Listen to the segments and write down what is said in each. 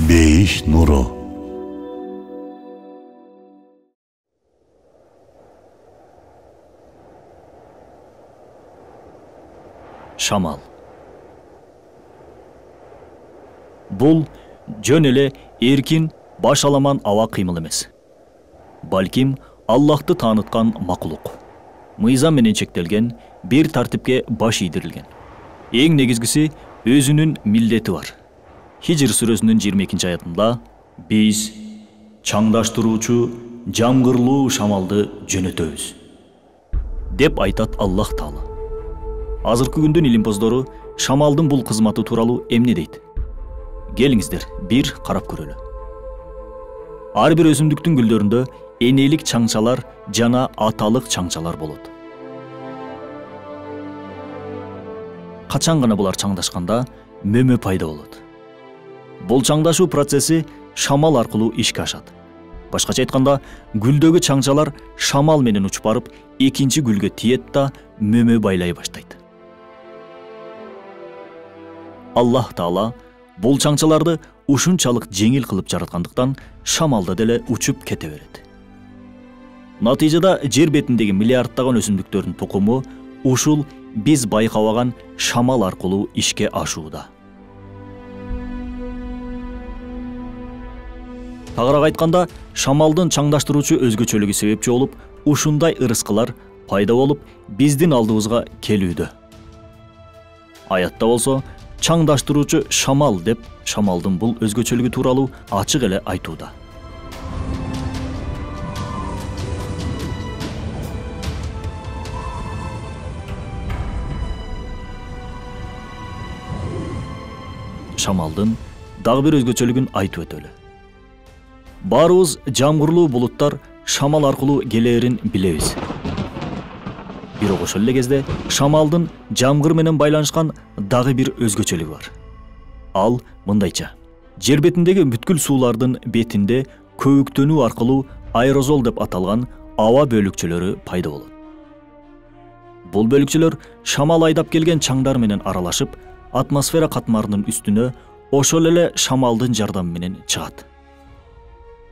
Бейиш нуру. Шамал. Бул жөн эле эркин, баш аламан аба кыймыл эмес. Балким Аллахты тааныткан макулук. Мыйзам менен чектелген, бир тартипке баш ийдирилген. Эң негизгиси өзүнүн милдети бар. Хижр сүрөсүнүн 22 аятында биз чаңдаштыруучу жамгырлуу шамалды жөнөтөбүз деп айтат Аллах Таала. Азыркы күндүн илимпоздору шамалдын бул кызматы тууралуу эмне дейт? Келиңиздер, бир карап көрөлү. Ар бир өсүмдүктүн гүлдөрүндө энелик чаңчалар жана аталык чаңчалар болот. Качан гана булар чаңдашканда мөмө пайда болот. Бул чаңдашуу процесси шамал аркылуу ишке ашат. Башкача айтканда, гүлдөгү чаңчалар шамал менен учуп барып, экинчи гүлгө тиет да мөмө байлай баштайт. Аллах Таала бул чаңчаларды ушунчалык жеңил кылып жараткандыктан шамалда деле учуп кете берет. Натыйжада жер бетиндеги миллиарддаган өсүмдүктөрдүн тукуму ушул биз байкабаган шамал аркылуу ишке ашууда. Тагыраак айтканда, шамалдын чаңдаштыруучу өзгөчөлүгү себепчи болуп, ушундай ырыскылар пайда болуп, биздин алдыбызга келүүдө. Аятта болсо, чаңдаштыруучу шамал деп шамалдын бул өзгөчөлүгү тууралуу ачык эле айтууда. Шамалдын дагы бир өзгөчөлүгүн айтып өтөлү. Баарыбыз жамгырлуу булуттар шамал аркылуу келээрин билебиз. Бирок ошол эле кезде шамалдын жамгыр менен байланышкан дагы бир өзгөчөлүгү бар. Ал мындайча: жер бетиндеги бүткүл суулардын бетинде көбүктөнүү аркылуу аэрозол деп аталган аба бөлүкчөлөрү пайда болот. Бул бөлүкчөлөр шамал айдап келген чаңдар менен аралашып, атмосфера катмарынын үстүнө ошол эле шамалдын жардамы менен чыгат.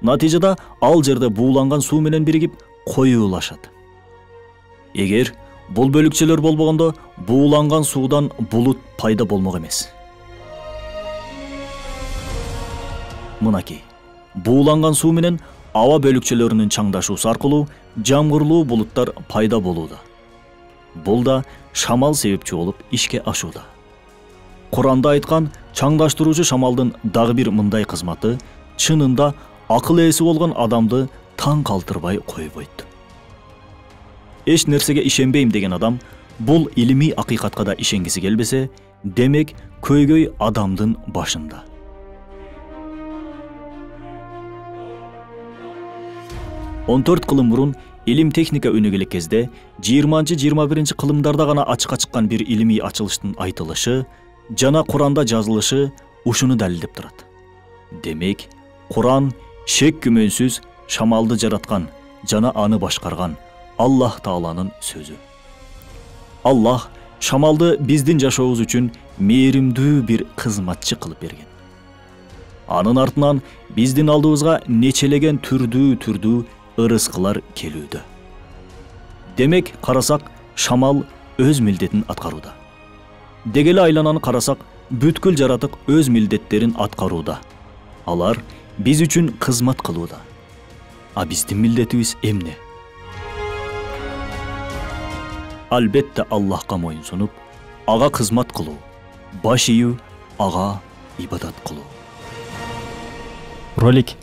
Натыйжада ал жерде бууланган суу менен биригип коюулашат. Эгер бул бөлүкчөлөр болбогондо, бууланган суудан булут пайда болмок эмес. Мынакей, бууланган суу менен аба бөлүкчөлөрүнүн чаңдашуусу аркылуу жамгырлуу булуттар пайда болууда. Бул да шамал себепчи болуп ишке ашууда. Куранда айткан чаңдаштыруучу шамалдын дагы бир мындай кызматы чынында акыл ээси болгон адамды таң калтырбай койбойт. Эч нерсеге ишенбейм деген адам бул илимий акыйкатка да ишенгиси келбесе, демек көйгөй адамдын башында. Он 4 кылым мурун илим техника өнүгүлүк кезде 20-21 кылымдарда гана ачыкка чыккан бир илимий ачылыштын айтылышы жана Куранда жазылышы ушуну далилдеп турат. Демек, Куран шек күмөнсүз шамалды жараткан жана аны башкарган Аллах Тааланын сөзү. Аллах шамалды биздин жашообуз үчүн мээримдүү бир кызматчы кылып берген. Анын артынан биздин алдыбызга нечелеген түрдүү ырыскылар келүүдө. Демек, карасак, шамал өз милдетин аткарууда. Дегеле айлананы карасак, бүткүл жаратык өз милдеттерин аткарууда. Алар биз үчүн кызмат кылууда. А биздин милдетибиз эмне? Албетте Аллахка моюнсунуп, ага кызмат кылуу, баш ийүү, ага ибадат кылуу. Ролик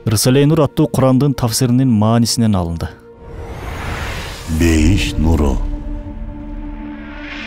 Рисале Нур аттуу Курандын тафсиринин маанисинен алынды. Бейиш нуру.